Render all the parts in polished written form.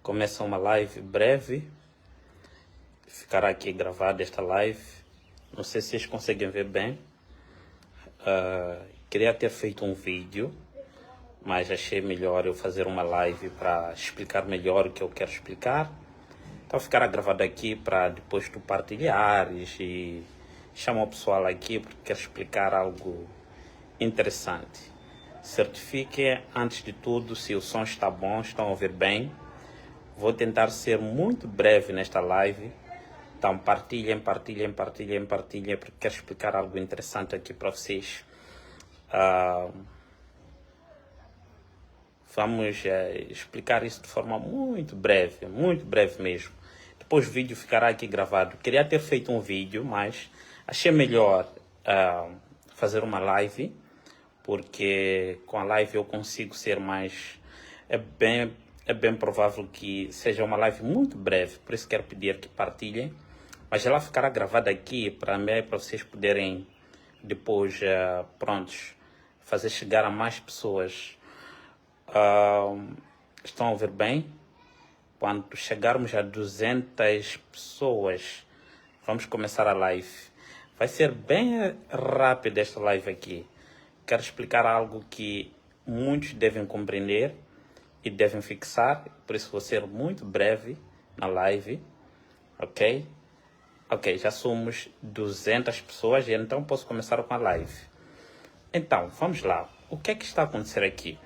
Começa uma live breve. Ficará aqui gravada esta live. Não sei se vocês conseguem ver bem. Queria ter feito um vídeo, mas achei melhor eu fazer uma live para explicar melhor o que eu quero explicar. Então ficará gravado aqui para depois tu partilhares e chamar o pessoal aqui porque quero explicar algo interessante. Certifiquem antes de tudo se o som está bom, estão a ouvir bem. Vou tentar ser muito breve nesta live. Então partilhem, porque quero explicar algo interessante aqui para vocês. Vamos explicar isso de forma muito breve mesmo. Depois o vídeo ficará aqui gravado. Queria ter feito um vídeo, mas achei melhor fazer uma live, porque com a live eu consigo ser mais... É bem provável que seja uma live muito breve, por isso quero pedir que partilhem. Mas ela ficará gravada aqui para vocês poderem depois, prontos, fazer chegar a mais pessoas. Estão a ouvir bem? Quando chegarmos a 200 pessoas, vamos começar a live. Vai ser bem rápida esta live aqui. Quero explicar algo que muitos devem compreender e devem fixar, por isso vou ser muito breve na live, ok? Ok, já somos 200 pessoas e então posso começar com a live. Então, vamos lá. O que é que está a acontecer aqui?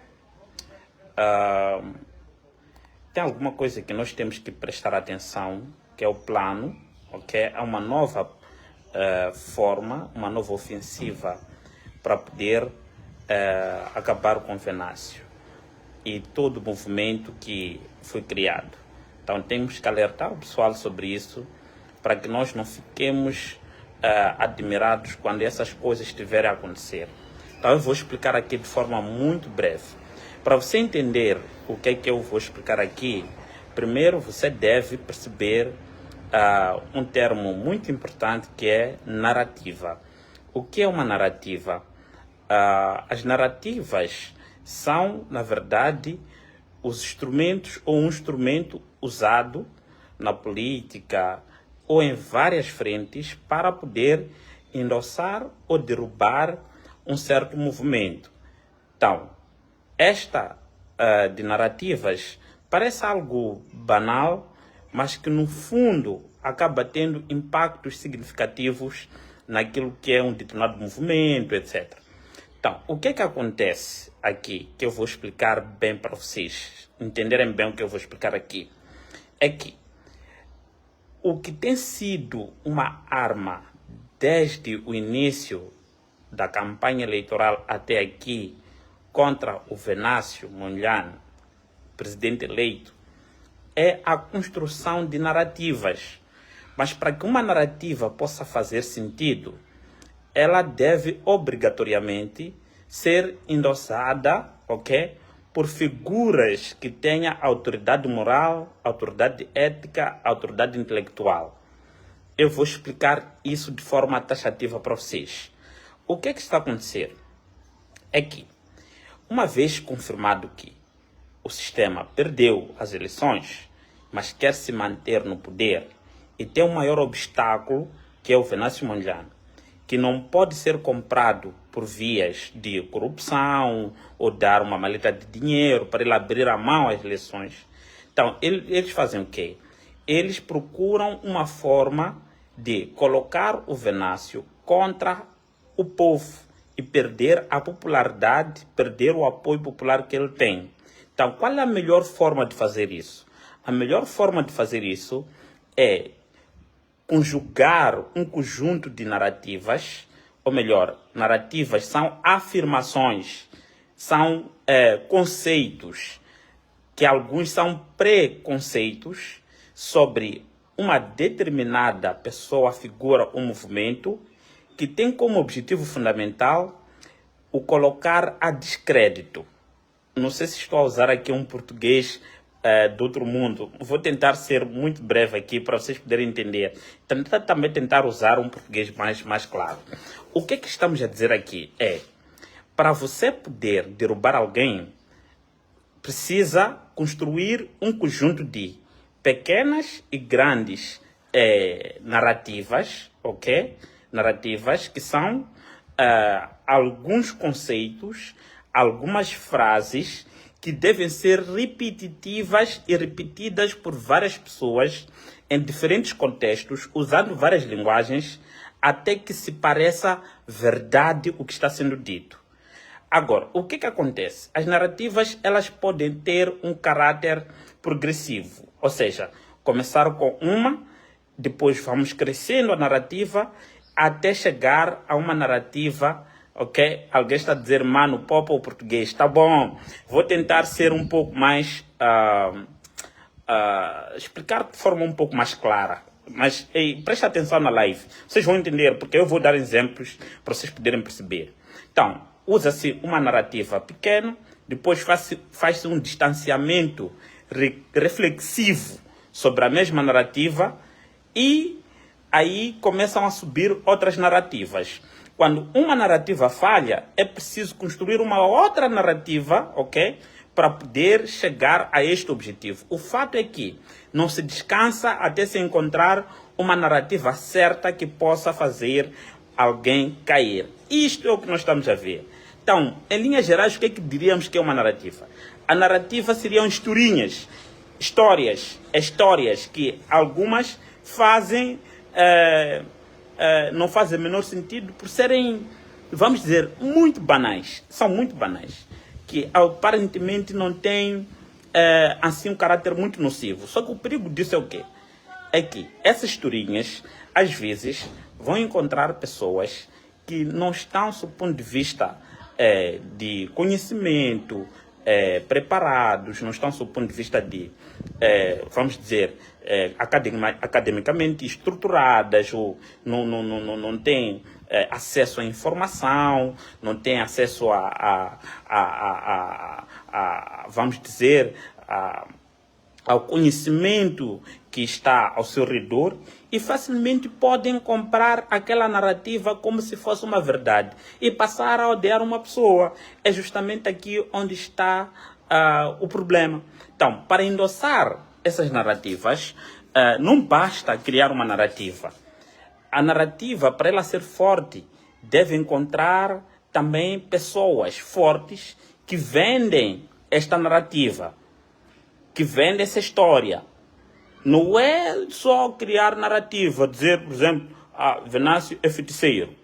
Tem alguma coisa que nós temos que prestar atenção, que é o plano, ok? É uma nova forma, uma nova ofensiva para poder acabar com o Venâncio e todo o movimento que foi criado. Então temos que alertar o pessoal sobre isso, para que nós não fiquemos admirados quando essas coisas estiverem a acontecer. Então eu vou explicar aqui de forma muito breve. Para você entender o que é que eu vou explicar aqui, primeiro você deve perceber um termo muito importante que é narrativa. O que é uma narrativa? As narrativas são, na verdade, os instrumentos ou um instrumento usado na política ou em várias frentes para poder endossar ou derrubar um certo movimento. Então, esta de narrativas parece algo banal, mas que no fundo acaba tendo impactos significativos naquilo que é um determinado movimento, etc. Então, o que é que acontece aqui, que eu vou explicar bem para vocês entenderem bem o que eu vou explicar aqui, é que o que tem sido uma arma desde o início da campanha eleitoral até aqui contra o Venâncio Mondlane, presidente eleito, é a construção de narrativas. Mas para que uma narrativa possa fazer sentido, ela deve obrigatoriamente ser endossada, ok, por figuras que tenham autoridade moral, autoridade ética, autoridade intelectual. Eu vou explicar isso de forma taxativa para vocês. O que é que está a acontecer? É que, uma vez confirmado que o sistema perdeu as eleições, mas quer se manter no poder, e tem um maior obstáculo, que é o Venâncio Mondlane, que não pode ser comprado por vias de corrupção ou dar uma maleta de dinheiro para ele abrir a mão às eleições. Então, eles fazem o quê? Eles procuram uma forma de colocar o Venâncio contra o povo e perder a popularidade, perder o apoio popular que ele tem. Então, qual é a melhor forma de fazer isso? A melhor forma de fazer isso é conjugar um conjunto de narrativas, ou melhor, narrativas são afirmações, são conceitos, que alguns são preconceitos sobre uma determinada pessoa, figura ou movimento, que tem como objetivo fundamental o colocar a descrédito. Não sei se estou a usar aqui um português do outro mundo. Vou tentar ser muito breve aqui para vocês poderem entender. Também tentar usar um português mais claro. O que é que estamos a dizer aqui é, para você poder derrubar alguém, precisa construir um conjunto de pequenas e grandes narrativas, ok? Narrativas que são alguns conceitos, algumas frases que devem ser repetitivas e repetidas por várias pessoas em diferentes contextos, usando várias linguagens, até que se pareça verdade o que está sendo dito. Agora, o que acontece? As narrativas, elas podem ter um caráter progressivo, ou seja, começar com uma, depois vamos crescendo a narrativa até chegar a uma narrativa, ok? Alguém está a dizer, mano, popa o português, tá bom, vou tentar ser um pouco mais, explicar de forma um pouco mais clara. Mas preste atenção na live, vocês vão entender, porque eu vou dar exemplos para vocês poderem perceber. Então, usa-se uma narrativa pequena, depois faz-se um distanciamento reflexivo sobre a mesma narrativa e aí começam a subir outras narrativas. Quando uma narrativa falha, é preciso construir uma outra narrativa, ok? Para poder chegar a este objetivo. O fato é que não se descansa até se encontrar uma narrativa certa que possa fazer alguém cair. Isto é o que nós estamos a ver. Então, em linhas gerais, o que é que diríamos que é uma narrativa? A narrativa seriam historinhas, histórias que algumas fazem, não fazem o menor sentido por serem, vamos dizer, muito banais. São muito banais. Que aparentemente não têm assim um caráter muito nocivo. Só que o perigo disso é o quê? É que essas historinhas, às vezes, vão encontrar pessoas que não estão, do ponto de vista de conhecimento, preparados, não estão, do ponto de vista de, vamos dizer, academicamente estruturadas, ou não têm acesso à informação, não têm acesso vamos dizer, ao conhecimento que está ao seu redor e facilmente podem comprar aquela narrativa como se fosse uma verdade e passar a odiar uma pessoa. É justamente aqui onde está o problema. Então, para endossar essas narrativas, não basta criar uma narrativa. A narrativa, para ela ser forte, deve encontrar também pessoas fortes que vendem esta narrativa, que vendem essa história. Não é só criar narrativa, dizer, por exemplo, Venâncio é feiticeiro.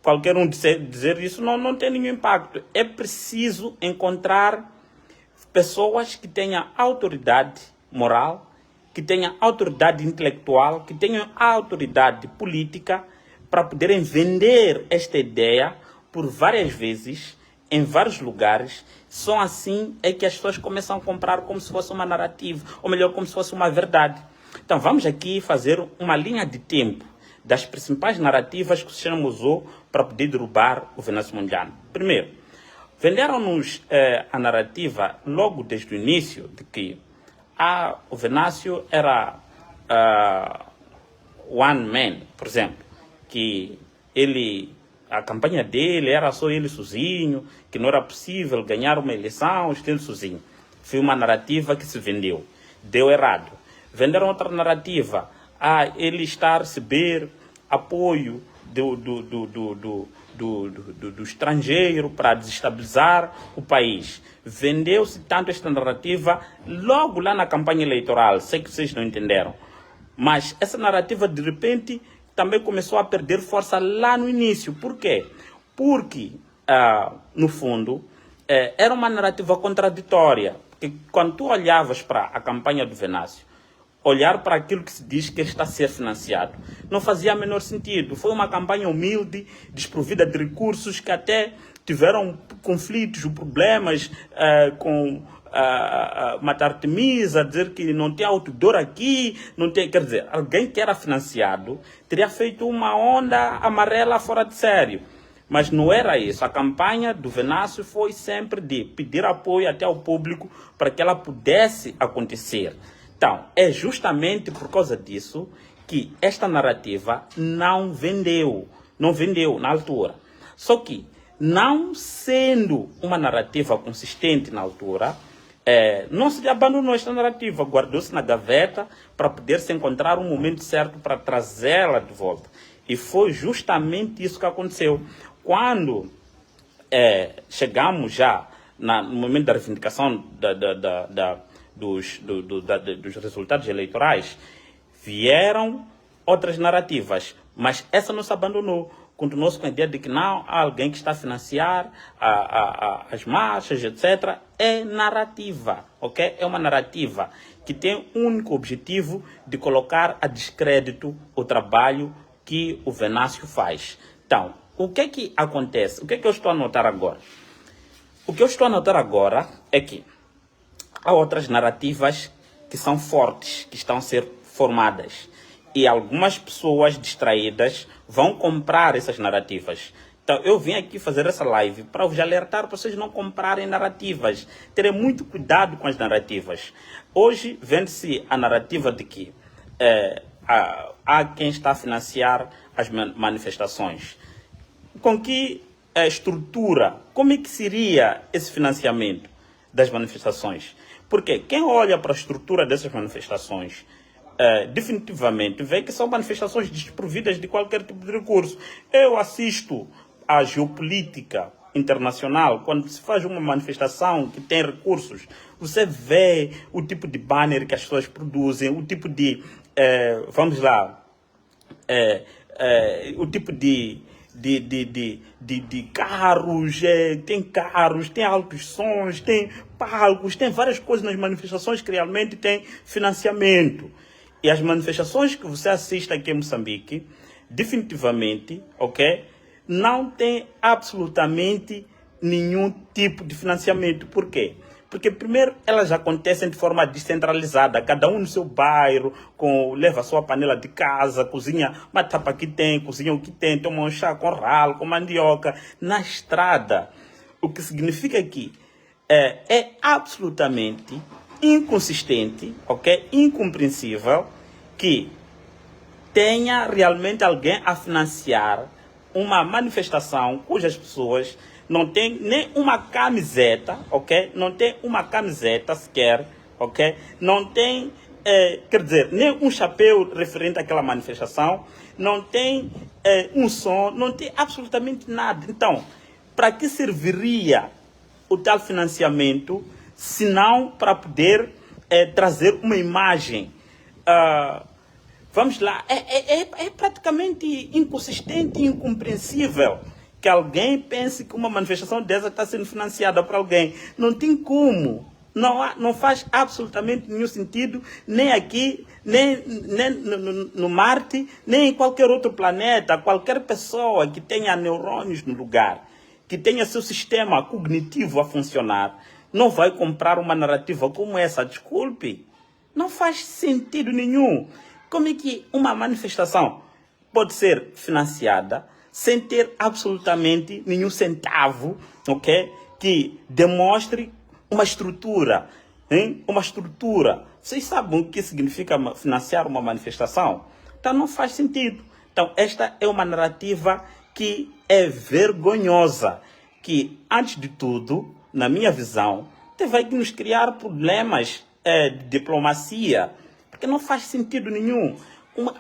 Qualquer um dizer isso não tem nenhum impacto. É preciso encontrar pessoas que tenham autoridade moral, que tenham autoridade intelectual, que tenham autoridade política para poderem vender esta ideia por várias vezes, em vários lugares. Só assim é que as pessoas começam a comprar como se fosse uma narrativa, ou melhor, como se fosse uma verdade. Então vamos aqui fazer uma linha de tempo das principais narrativas que o sistema usou para poder derrubar o Venâncio Mondlane. Primeiro, venderam-nos a narrativa logo desde o início de que o Venâncio era one man, por exemplo, que a campanha dele era só ele sozinho, que não era possível ganhar uma eleição estando sozinho. Foi uma narrativa que se vendeu. Deu errado. Venderam outra narrativa. Ele está a receber apoio do estrangeiro para desestabilizar o país. Vendeu-se tanto esta narrativa logo lá na campanha eleitoral. Sei que vocês não entenderam. Mas essa narrativa, de repente, também começou a perder força lá no início. Por quê? Porque, no fundo, era uma narrativa contraditória. Porque quando tu olhavas para a campanha do Venâncio, olhar para aquilo que se diz que está a ser financiado, não fazia o menor sentido. Foi uma campanha humilde, desprovida de recursos, que até tiveram conflitos, problemas com Mata Artemisa, dizer que não tem outdoor aqui, não tem, quer dizer, alguém que era financiado teria feito uma onda amarela fora de sério. Mas não era isso. A campanha do Venâncio foi sempre de pedir apoio até ao público para que ela pudesse acontecer. Então, é justamente por causa disso que esta narrativa não vendeu na altura. Só que não sendo uma narrativa consistente na altura, não se abandonou esta narrativa, guardou-se na gaveta para poder se encontrar um momento certo para trazê-la de volta. E foi justamente isso que aconteceu. Quando chegamos já no momento da reivindicação dos resultados eleitorais, vieram outras narrativas, mas essa não se abandonou. Continuou-se com a ideia de que não há alguém que está a financiar as marchas, etc. É narrativa, ok? É uma narrativa que tem o único objetivo de colocar a descrédito o trabalho que o Venâncio faz. Então, o que é que acontece? O que é que eu estou a notar agora? O que eu estou a notar agora é que há outras narrativas que são fortes, que estão a ser formadas. E algumas pessoas distraídas vão comprar essas narrativas. Então, eu vim aqui fazer essa live para vos alertar para vocês não comprarem narrativas. Terem muito cuidado com as narrativas. Hoje, vende-se a narrativa de que há quem está a financiar as manifestações. Com que estrutura? Como é que seria esse financiamento das manifestações? Porque quem olha para a estrutura dessas manifestações definitivamente vê que são manifestações desprovidas de qualquer tipo de recurso. Eu assisto à geopolítica internacional, quando se faz uma manifestação que tem recursos, você vê o tipo de banner que as pessoas produzem, o tipo de, o tipo de carros, tem altos sons, tem palcos, tem várias coisas nas manifestações que realmente tem financiamento. E as manifestações que você assiste aqui em Moçambique, definitivamente, ok, não tem absolutamente nenhum tipo de financiamento. Por quê? Porque, primeiro, elas acontecem de forma descentralizada, cada um no seu bairro, leva a sua panela de casa, cozinha uma tapa que tem, cozinha o que tem, toma um chá com ralo, com mandioca, na estrada. O que significa que é absolutamente inconsistente, ok? Incompreensível que tenha realmente alguém a financiar uma manifestação cujas pessoas não têm nem uma camiseta, ok? Não tem uma camiseta sequer, ok? Não tem, quer dizer, nem um chapéu referente àquela manifestação, não tem um som, não tem absolutamente nada. Então, para que serviria o tal financiamento, se não para poder trazer uma imagem? Vamos lá, é praticamente inconsistente e incompreensível que alguém pense que uma manifestação dessa está sendo financiada por alguém. Não tem como. Não faz absolutamente nenhum sentido, nem aqui, nem no Marte, nem em qualquer outro planeta. Qualquer pessoa que tenha neurônios no lugar, que tenha seu sistema cognitivo a funcionar, não vai comprar uma narrativa como essa. Desculpe. Não faz sentido nenhum. Como é que uma manifestação pode ser financiada sem ter absolutamente nenhum centavo, ok? Que demonstre uma estrutura, hein? Uma estrutura. Vocês sabem o que significa financiar uma manifestação? Então não faz sentido. Então esta é uma narrativa que é vergonhosa, que antes de tudo, na minha visão, vai nos criar problemas de diplomacia, porque não faz sentido nenhum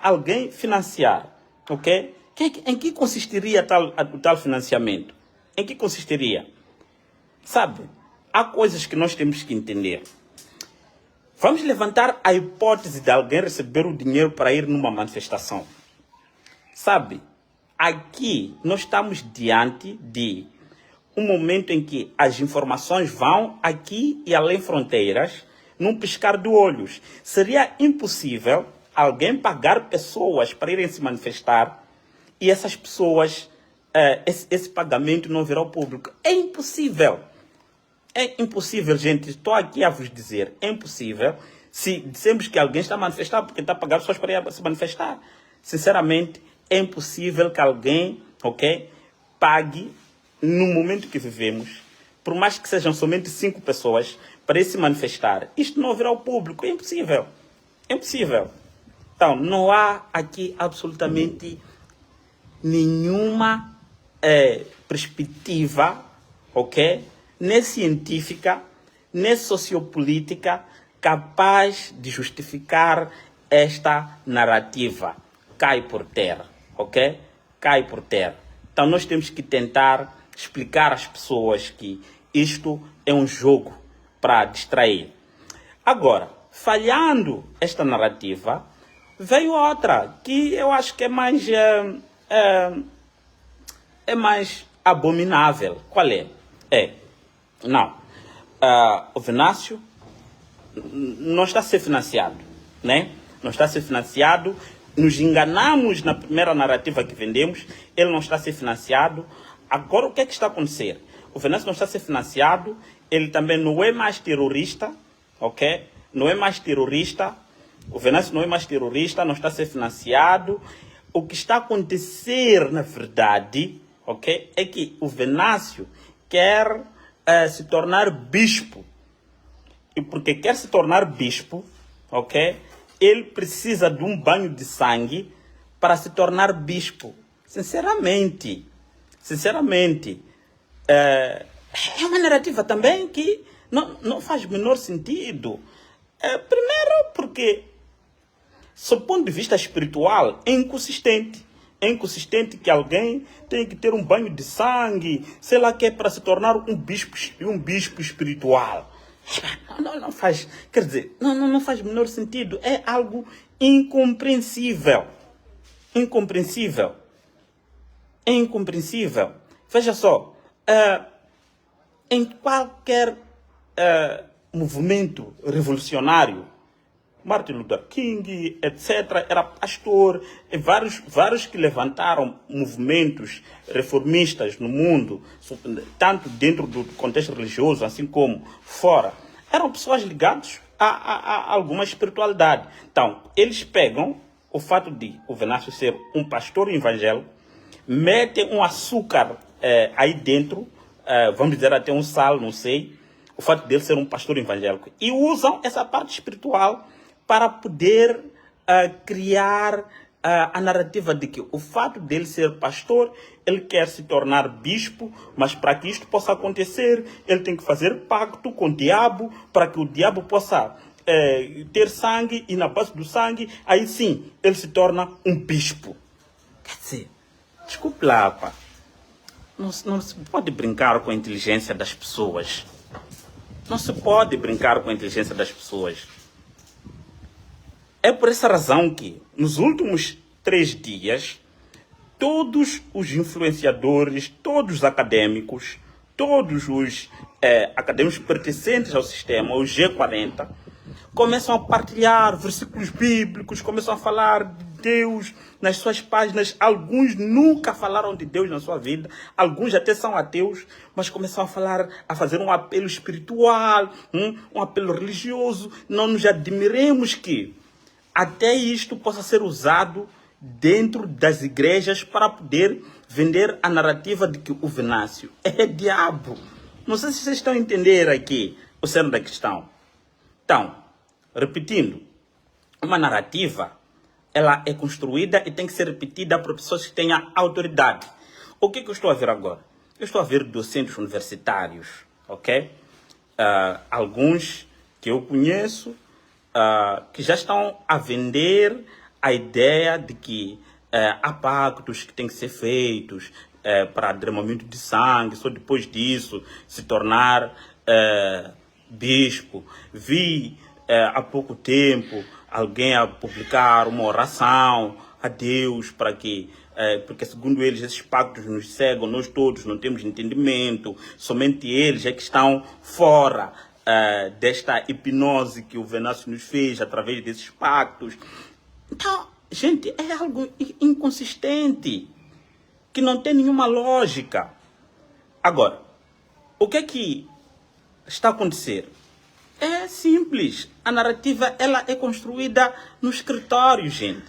alguém financiar, ok? Em que consistiria o tal financiamento? Em que consistiria? Sabe, há coisas que nós temos que entender. Vamos levantar a hipótese de alguém receber o dinheiro para ir numa manifestação. Sabe, aqui nós estamos diante de um momento em que as informações vão aqui e além fronteiras, num piscar de olhos. Seria impossível alguém pagar pessoas para irem se manifestar e essas pessoas, esse pagamento não vir ao público. É impossível. É impossível, gente. Estou aqui a vos dizer. É impossível. Se dissemos que alguém está a manifestar porque está a pagar pessoas para ir se manifestar. Sinceramente, é impossível que alguém, ok, pague no momento que vivemos, por mais que sejam somente 5 pessoas, para ir se manifestar. Isto não virá ao público. É impossível. É impossível. Então, não há aqui absolutamente nenhuma perspectiva, ok? Nem científica, nem sociopolítica, capaz de justificar esta narrativa. Cai por terra, ok? Cai por terra. Então nós temos que tentar explicar às pessoas que isto é um jogo para distrair. Agora, falhando esta narrativa, veio outra que eu acho que é mais abominável. Qual é? O Venâncio não está a ser financiado, né? Não está a ser financiado. Nos enganamos na primeira narrativa que vendemos. Ele não está a ser financiado. Agora, o que é que está a acontecer? O Venâncio não está a ser financiado. Ele também não é mais terrorista, ok? Não é mais terrorista. O Venâncio não é mais terrorista, não está a ser financiado. O que está a acontecer, na verdade, ok, é que o Venâncio quer se tornar bispo. E porque quer se tornar bispo, ok, ele precisa de um banho de sangue para se tornar bispo. Sinceramente, é uma narrativa também que não faz o menor sentido. Primeiro porque, sob o ponto de vista espiritual, é inconsistente. É inconsistente que alguém tenha que ter um banho de sangue, sei lá, que é para se tornar um bispo espiritual. Não faz, quer dizer, não faz o menor sentido. É algo incompreensível. Incompreensível. É incompreensível. Veja só, em qualquer movimento revolucionário, Martin Luther King, etc., era pastor, e vários que levantaram movimentos reformistas no mundo, tanto dentro do contexto religioso, assim como fora, eram pessoas ligadas a alguma espiritualidade. Então, eles pegam o fato de o Venâncio ser um pastor evangélico, metem um açúcar aí dentro, vamos dizer até um sal, não sei, o fato dele ser um pastor evangélico, e usam essa parte espiritual para poder criar a narrativa de que o fato dele ser pastor, ele quer se tornar bispo, mas para que isto possa acontecer, ele tem que fazer pacto com o diabo, para que o diabo possa ter sangue, e na base do sangue, aí sim, ele se torna um bispo. Quer dizer, desculpe lá, pá. Não se pode brincar com a inteligência das pessoas. Não se pode brincar com a inteligência das pessoas. É por essa razão que, nos últimos 3 dias, todos os influenciadores, todos os acadêmicos, todos os acadêmicos pertencentes ao sistema, os G40, começam a partilhar versículos bíblicos, começam a falar de Deus nas suas páginas. Alguns nunca falaram de Deus na sua vida, alguns até são ateus, mas começam a fazer um apelo espiritual, um apelo religioso. Não nos admiremos que até isto possa ser usado dentro das igrejas para poder vender a narrativa de que o Venâncio é diabo. Não sei se vocês estão a entender aqui o cerne da questão. Então, repetindo, uma narrativa, ela é construída e tem que ser repetida por pessoas que tenham autoridade. O que eu estou a ver agora? Eu estou a ver docentes universitários, ok? Alguns que eu conheço, que já estão a vender a ideia de que há pactos que têm que ser feitos para derramamento de sangue, só depois disso se tornar bispo. Vi há pouco tempo alguém a publicar uma oração a Deus para que, porque segundo eles esses pactos nos cegam, nós todos não temos entendimento, somente eles é que estão fora desta hipnose que o Venâncio nos fez através desses pactos. Então, gente, é algo inconsistente, que não tem nenhuma lógica. Agora, o que é que está a acontecer? É simples. A narrativa, ela é construída no escritório, gente.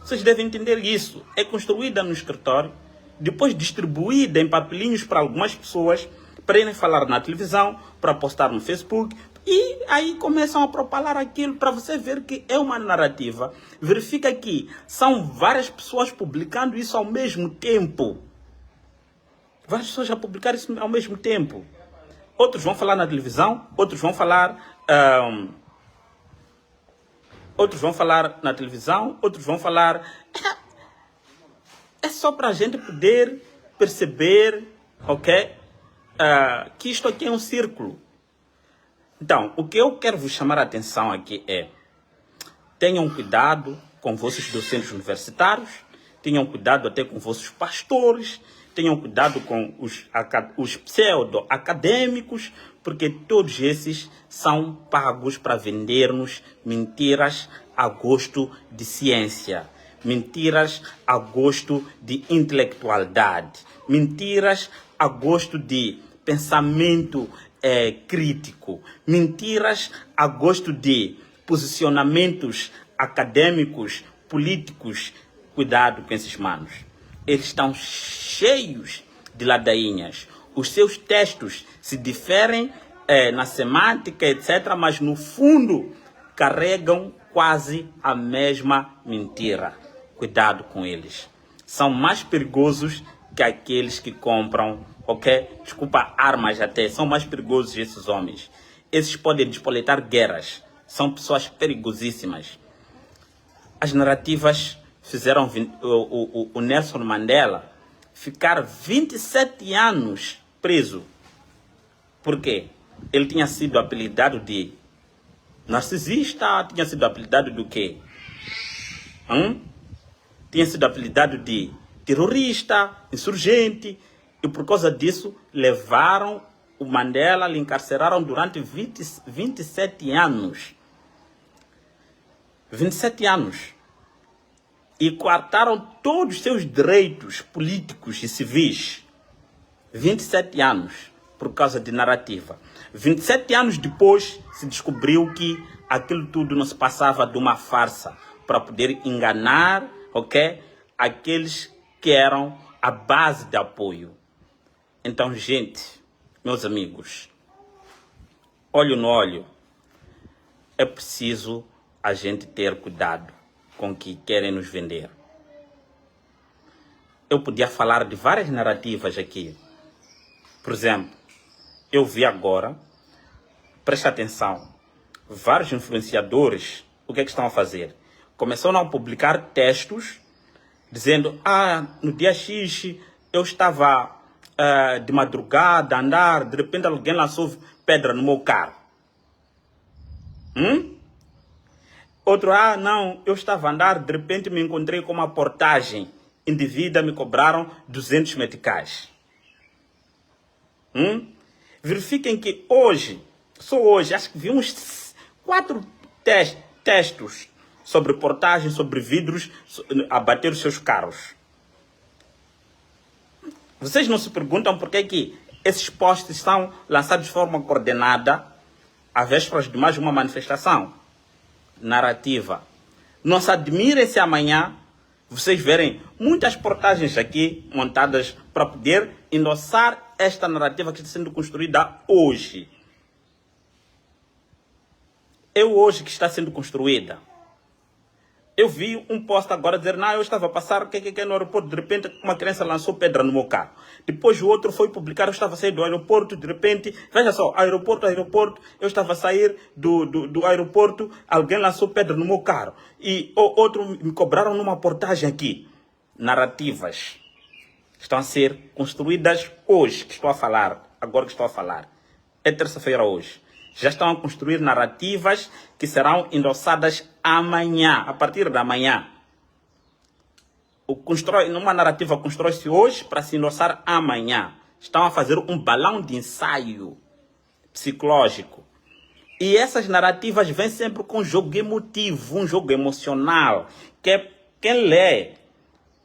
Vocês devem entender isso. É construída no escritório, depois distribuída em papelinhos para algumas pessoas, para irem falar na televisão, para postar no Facebook, e aí começam a propalar aquilo para você ver que é uma narrativa. Verifica que são várias pessoas publicando isso ao mesmo tempo. Várias pessoas a publicar isso ao mesmo tempo. Outros vão falar na televisão, outros vão falar na televisão, outros vão falar. É só para a gente poder perceber, ok? Que isto aqui é um círculo. Então, o que eu quero vos chamar a atenção aqui é: tenham cuidado com vossos docentes universitários, tenham cuidado até com vossos pastores, tenham cuidado com os pseudo-acadêmicos, porque todos esses são pagos para vender-nos mentiras a gosto de ciência, mentiras a gosto de intelectualidade, mentiras a gosto de pensamento crítico, mentiras a gosto de posicionamentos acadêmicos, políticos. Cuidado com esses manos. Eles estão cheios de ladainhas. Os seus textos se diferem na semântica, etc., mas no fundo carregam quase a mesma mentira. Cuidado com eles. São mais perigosos que aqueles que compram, ok? Desculpa, armas até. São mais perigosos esses homens. Esses podem despoletar guerras. São pessoas perigosíssimas. As narrativas fizeram o Nelson Mandela ficar 27 anos preso. Por quê? Ele tinha sido apelidado de narcisista, tinha sido apelidado do quê? Tinha sido apelidado de terrorista, insurgente, e por causa disso levaram o Mandela, lhe encarceraram durante 27 anos. 27 anos. E coartaram todos os seus direitos políticos e civis. 27 anos por causa de narrativa. 27 anos depois se descobriu que aquilo tudo não se passava de uma farsa para poder enganar, ok? Aqueles que eram a base de apoio. Então, gente, meus amigos, olho no olho, é preciso a gente ter cuidado com o que querem nos vender. Eu podia falar de várias narrativas aqui. Por exemplo, eu vi agora, preste atenção, vários influenciadores, o que é que estão a fazer? Começaram a publicar textos dizendo: no dia X eu estava de madrugada a andar, de repente alguém lançou pedra no meu carro. Outro, não, eu estava a andar, de repente me encontrei com uma portagem indevida, me cobraram 200 meticais. Verifiquem que hoje, só hoje, acho que vi uns 4 textos sobre portagens, sobre vidros a bater os seus carros. Vocês não se perguntam por que esses posts são lançados de forma coordenada à vésperas de mais uma manifestação? Narrativa. Não se admirem se amanhã vocês verem muitas portagens aqui montadas para poder endossar esta narrativa que está sendo construída hoje. Hoje que está sendo construída. Eu vi um post agora dizer: eu estava a passar no aeroporto, de repente uma criança lançou pedra no meu carro. Depois o outro foi publicar: eu estava a sair do aeroporto, de repente, veja só, aeroporto, eu estava a sair do aeroporto, alguém lançou pedra no meu carro. E outro me cobraram numa portagem aqui. Narrativas estão a ser construídas hoje, que estou a falar, agora que estou a falar. É terça-feira hoje. Já estão a construir narrativas que serão endossadas amanhã, a partir da manhã. Uma narrativa constrói-se hoje para se endossar amanhã. Estão a fazer um balão de ensaio psicológico. E essas narrativas vêm sempre com um jogo emotivo, um jogo emocional, que quem lê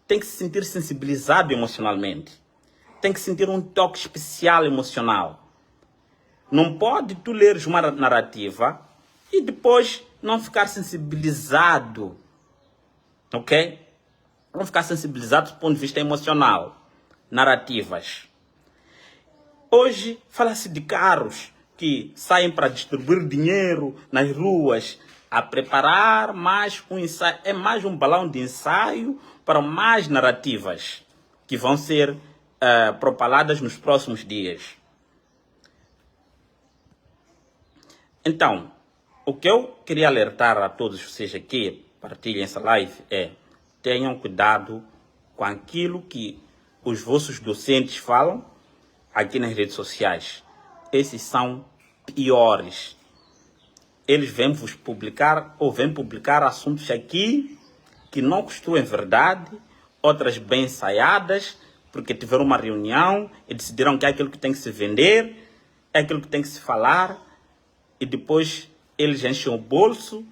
tem que se sentir sensibilizado emocionalmente. Tem que sentir um toque especial emocional. Não pode tu leres uma narrativa e depois não ficar sensibilizado, ok? Não ficar sensibilizado do ponto de vista emocional. Narrativas. Hoje fala-se de carros que saem para distribuir dinheiro nas ruas, a preparar mais um ensaio. É mais um balão de ensaio para mais narrativas que vão ser propaladas nos próximos dias. Então, o que eu queria alertar a todos vocês aqui, partilhem essa live, é: tenham cuidado com aquilo que os vossos docentes falam aqui nas redes sociais. Esses são piores. Eles vêm vos publicar ou vêm publicar assuntos aqui que não constituem verdade, outras bem ensaiadas, porque tiveram uma reunião e decidiram que é aquilo que tem que se vender, é aquilo que tem que se falar, e depois eles enchem o bolso,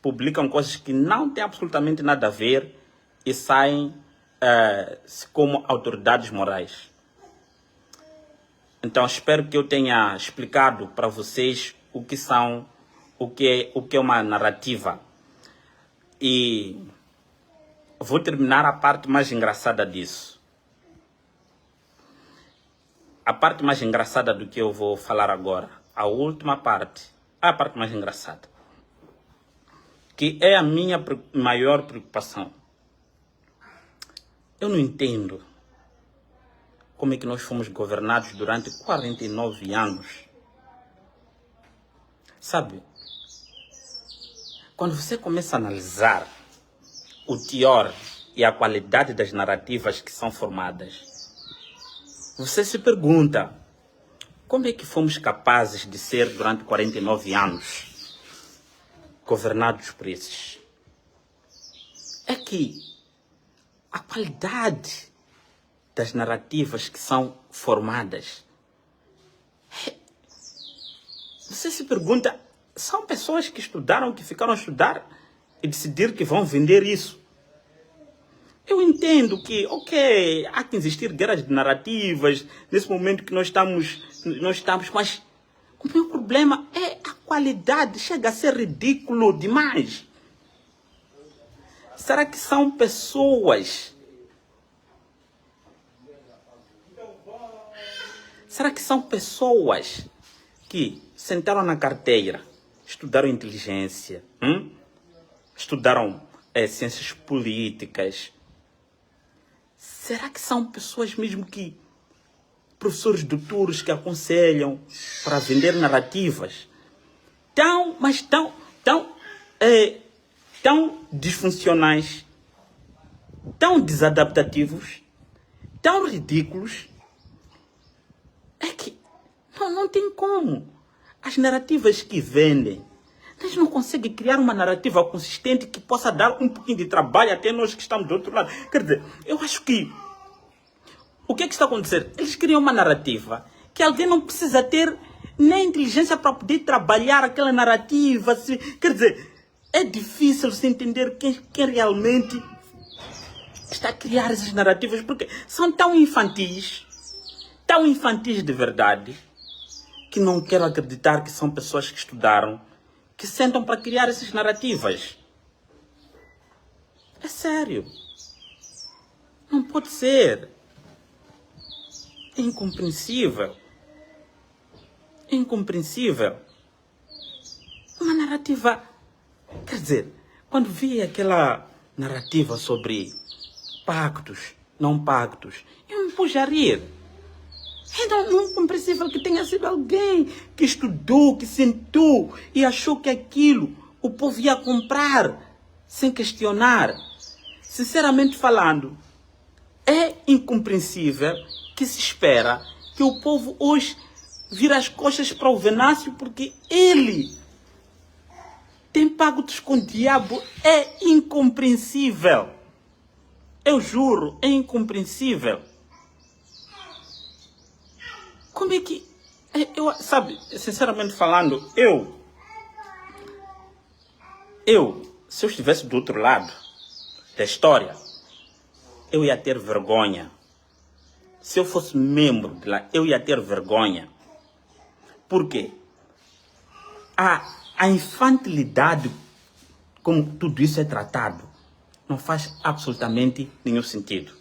publicam coisas que não têm absolutamente nada a ver e saem como autoridades morais. Então espero que eu tenha explicado para vocês o que é uma narrativa. E vou terminar a parte mais engraçada disso. A parte mais engraçada do que eu vou falar agora. A última parte. A parte mais engraçada. Que é a minha maior preocupação. Eu não entendo como é que nós fomos governados durante 49 anos. Sabe? Quando você começa a analisar o teor e a qualidade das narrativas que são formadas, você se pergunta: como é que fomos capazes de ser, durante 49 anos, governados por esses? É que a qualidade das narrativas que são formadas, você se pergunta: são pessoas que estudaram, que ficaram a estudar e decidir que vão vender isso? Eu entendo que, ok, há que existir guerras de narrativas nesse momento que nós estamos, mas o meu problema é a qualidade, chega a ser ridículo demais. Será que são pessoas? Será que são pessoas que sentaram na carteira, estudaram inteligência, estudaram ciências políticas? Será que são pessoas mesmo que, professores doutores que aconselham para vender narrativas tão disfuncionais, tão desadaptativos, tão ridículos? É que não tem como. As narrativas que vendem, eles não conseguem criar uma narrativa consistente que possa dar um pouquinho de trabalho até nós que estamos do outro lado. Quer dizer, eu acho que o que é que está acontecendo? Eles criam uma narrativa que alguém não precisa ter nem inteligência para poder trabalhar aquela narrativa. Quer dizer, é difícil se entender quem realmente está a criar essas narrativas, porque são tão infantis de verdade, que não quero acreditar que são pessoas que estudaram, que sentam para criar essas narrativas. É sério. Não pode ser. É incompreensível. É incompreensível. Uma narrativa... Quer dizer, quando vi aquela narrativa sobre pactos, não pactos, eu me pus a rir. É não incompreensível que tenha sido alguém que estudou, que sentou e achou que aquilo o povo ia comprar sem questionar. Sinceramente falando, é incompreensível que se espera que o povo hoje vire as costas para o Venâncio porque ele tem pactos com o diabo. É incompreensível. Eu juro, é incompreensível. Como é que... sabe, sinceramente falando, se eu estivesse do outro lado da história, eu ia ter vergonha. Se eu fosse membro de lá, eu ia ter vergonha. Por quê? A infantilidade, como tudo isso é tratado, não faz absolutamente nenhum sentido.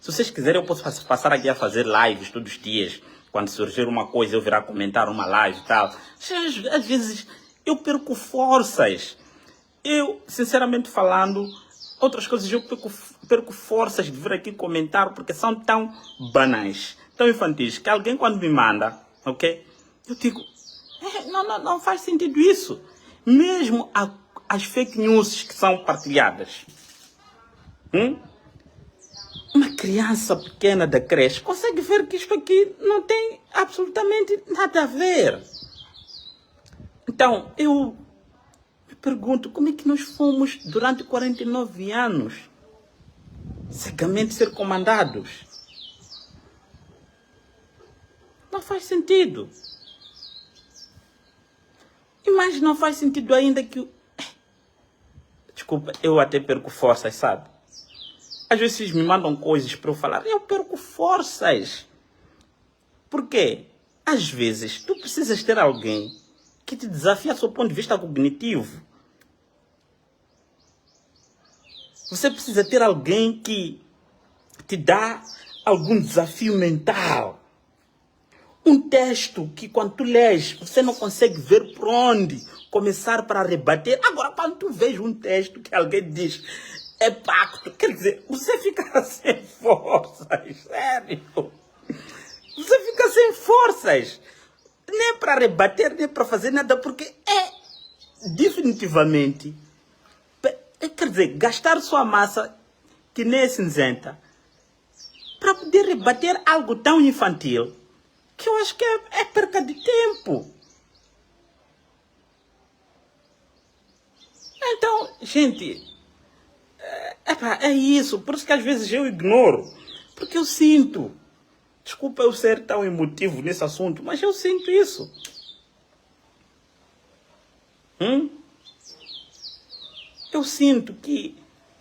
Se vocês quiserem, eu posso passar aqui a fazer lives todos os dias. Quando surgir uma coisa, eu virar comentar uma live e tal. Às vezes, eu perco forças. Eu, sinceramente falando, outras coisas eu perco perco forças de vir aqui comentar porque são tão banais, tão infantis, que alguém quando me manda, ok? Eu digo, não faz sentido isso. Mesmo as fake news que são partilhadas. Uma criança pequena da creche consegue ver que isto aqui não tem absolutamente nada a ver. Então, eu me pergunto como é que nós fomos durante 49 anos cegamente ser comandados. Não faz sentido. E mais não faz sentido ainda que... Desculpa, eu até perco forças, sabe? Às vezes me mandam coisas para eu falar, eu perco forças. Por quê? Às vezes tu precisas ter alguém que te desafia do seu ponto de vista cognitivo. Você precisa ter alguém que te dá algum desafio mental. Um texto que quando tu lês, você não consegue ver por onde começar para rebater. Agora, quando tu vês um texto que alguém diz, é pacto, quer dizer, você fica sem forças, sério. Você fica sem forças. Nem para rebater, nem para fazer nada, porque definitivamente, quer dizer, gastar sua massa, que nem é cinzenta, para poder rebater algo tão infantil, que eu acho que é perca de tempo. Então, gente, é isso. Por isso que às vezes eu ignoro. Porque eu sinto. Desculpa eu ser tão emotivo nesse assunto, mas eu sinto isso. Eu sinto que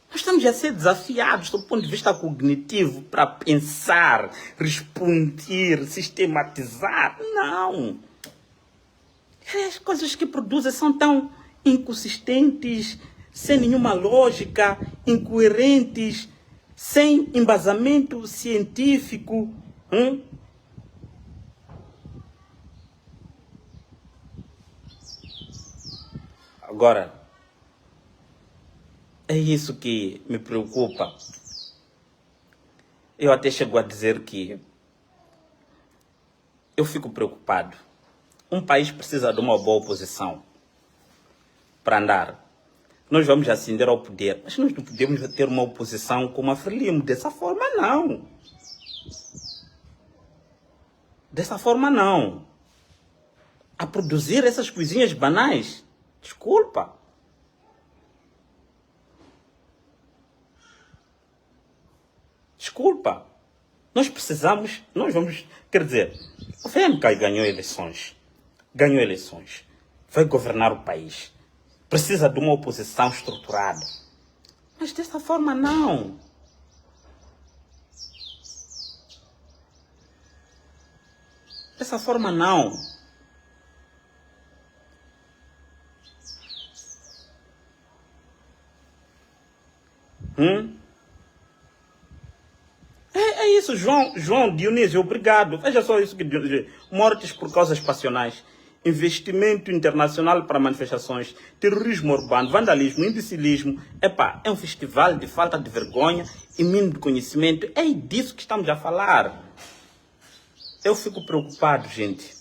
nós estamos a ser desafiados do ponto de vista cognitivo para pensar, responder, sistematizar. Não. As coisas que produzem são tão inconsistentes, sem nenhuma lógica, incoerentes, sem embasamento científico. Agora, é isso que me preocupa. Eu até chego a dizer que eu fico preocupado. Um país precisa de uma boa oposição para andar. Nós vamos ascender ao poder, mas nós não podemos ter uma oposição como a Frelimo. Dessa forma, não. Dessa forma, não. A produzir essas coisinhas banais. Desculpa. Desculpa. Nós precisamos, nós vamos, quer dizer, o VMK ganhou eleições. Ganhou eleições. Vai governar o país. Precisa de uma oposição estruturada. Mas dessa forma, não. Dessa forma, não. É isso, João Dionísio, obrigado. Veja só isso que Dionísio. Mortes por causas passionais, investimento internacional para manifestações, terrorismo urbano, vandalismo, imbecilismo. É um festival de falta de vergonha e mínimo de conhecimento. É disso que estamos a falar. Eu fico preocupado, gente.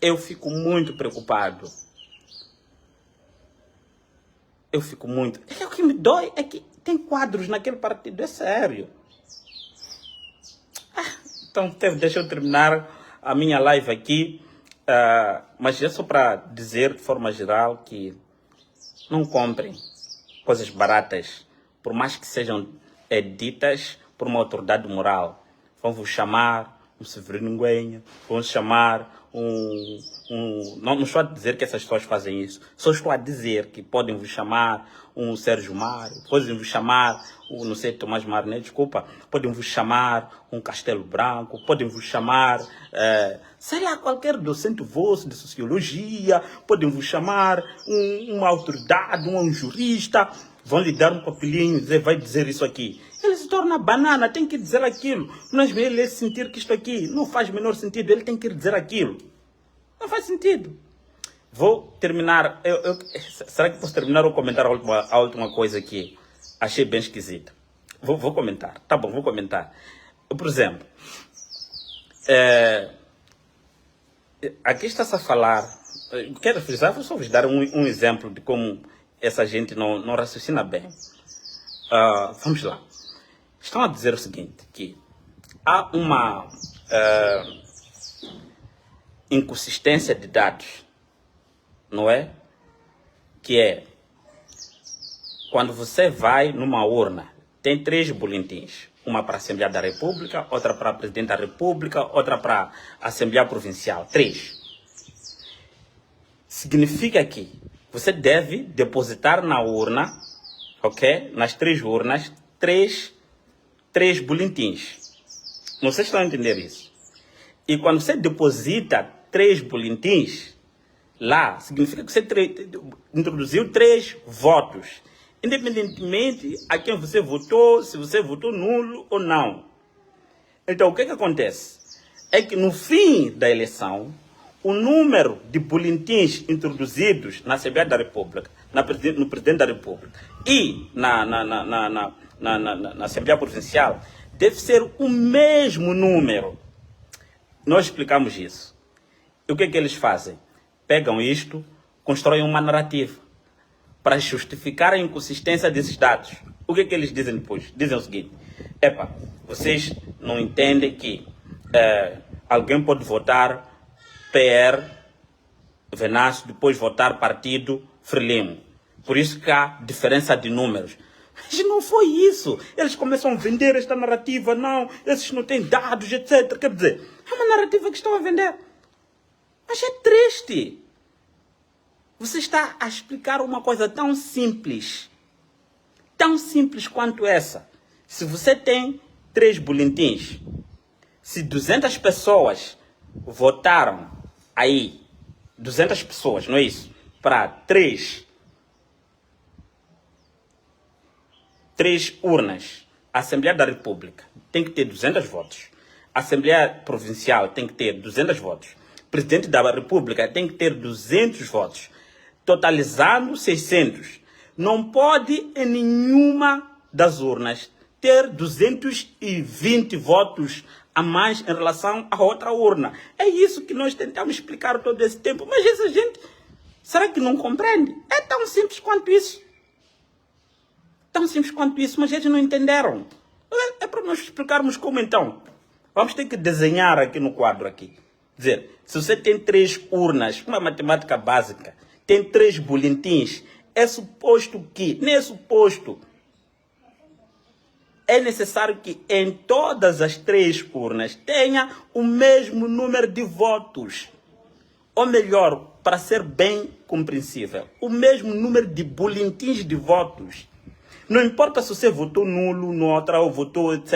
Eu fico muito preocupado. Eu fico muito... O que me dói é que tem quadros naquele partido, é sério. Então, deixa eu terminar a minha live aqui. Mas é só para dizer, de forma geral, que não comprem coisas baratas, por mais que sejam ditas por uma autoridade moral. Vão vos chamar um Severino Nguenha, vão chamar não estou a dizer que essas pessoas fazem isso, só estou a dizer que podem vos chamar um Sérgio Mário, podem vos chamar não sei, Tomás Marnet, desculpa, podem vos chamar um Castelo Branco, podem vos chamar, sei lá, qualquer docente vosso de sociologia, podem vos chamar uma autoridade, um jurista, vão lhe dar um papelinho e vai dizer isso aqui. Ele se torna banana, tem que dizer aquilo. Mas ele sentir que isto aqui não faz o menor sentido, ele tem que dizer aquilo. Não faz sentido. Vou terminar. Será que posso terminar ou comentar a última coisa que achei bem esquisita? Vou comentar. Tá bom, vou comentar. Por exemplo, aqui está-se a falar. Quero frisar, vou só vos dar um exemplo de como essa gente não raciocina bem. Vamos lá. Estão a dizer o seguinte, que há uma inconsistência de dados, não é? Que é, quando você vai numa urna, tem 3 boletins. Uma para a Assembleia da República, outra para a Presidente da República, outra para a Assembleia Provincial. 3. Significa que você deve depositar na urna, ok? Nas 3 urnas, 3 boletins. Não sei se estão a entender isso. E quando você deposita 3 boletins, lá, significa que você introduziu 3 votos. Independentemente a quem você votou, se você votou nulo ou não. Então, o que acontece? É que no fim da eleição, o número de boletins introduzidos na Assembleia da República, no Presidente da República e na Assembleia Provincial deve ser o mesmo número. Nós explicamos isso. E o que eles fazem? Pegam isto, constroem uma narrativa para justificar a inconsistência desses dados. O que eles dizem depois? Dizem o seguinte: vocês não entendem que alguém pode votar PR Venâncio, depois votar partido Frelimo. Por isso que há diferença de números. Mas não foi isso. Eles começam a vender esta narrativa. Não, esses não têm dados, etc. Quer dizer, é uma narrativa que estão a vender. Mas é triste. Você está a explicar uma coisa tão simples quanto essa. Se você tem 3 boletins, se 200 pessoas votaram aí, 200 pessoas, não é isso? Para 3 urnas, a Assembleia da República tem que ter 200 votos. A Assembleia Provincial tem que ter 200 votos. O Presidente da República tem que ter 200 votos. Totalizando 600. Não pode em nenhuma das urnas ter 220 votos a mais em relação à outra urna. É isso que nós tentamos explicar todo esse tempo. Mas essa gente, será que não compreende? É tão simples quanto isso. Tão simples quanto isso, mas eles não entenderam. É para nós explicarmos como então. Vamos ter que desenhar aqui no quadro aqui. Dizer, se você tem 3 urnas, uma matemática básica, tem 3 boletins, é suposto que, nem é suposto, é necessário que em todas as 3 urnas tenha o mesmo número de votos. Ou melhor, para ser bem compreensível, o mesmo número de boletins de votos. Não importa se você votou nulo, noutra, ou votou, etc.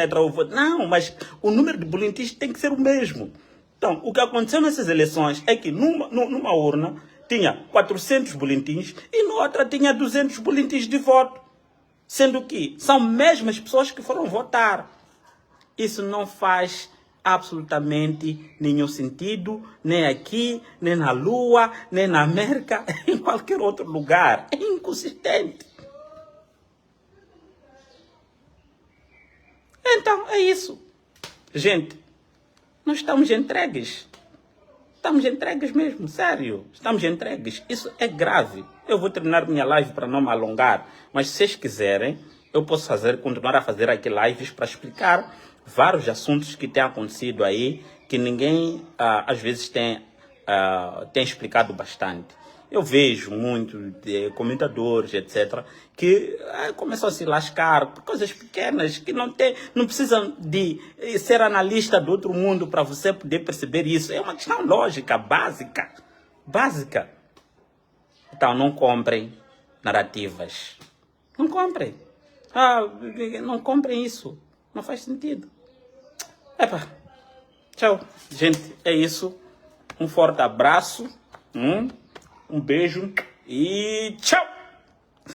Não, mas o número de boletins tem que ser o mesmo. Então, o que aconteceu nessas eleições é que numa urna tinha 400 boletins e noutra tinha 200 boletins de voto. Sendo que são mesmas pessoas que foram votar. Isso não faz absolutamente nenhum sentido, nem aqui, nem na Lua, nem na América, em qualquer outro lugar. É inconsistente. Então, é isso. Gente, nós estamos entregues. Estamos entregues mesmo, sério. Estamos entregues. Isso é grave. Eu vou terminar minha live para não me alongar. Mas se vocês quiserem, eu posso continuar a fazer aqui lives para explicar vários assuntos que têm acontecido aí, que ninguém, às vezes, tem explicado bastante. Eu vejo muito de comentadores, etc., que começam a se lascar por coisas pequenas, que não precisam de ser analista do outro mundo para você poder perceber isso. É uma questão lógica, básica. Básica. Então, não comprem narrativas. Não comprem. Não comprem isso. Não faz sentido. Tchau. Gente, é isso. Um forte abraço. Um beijo e tchau!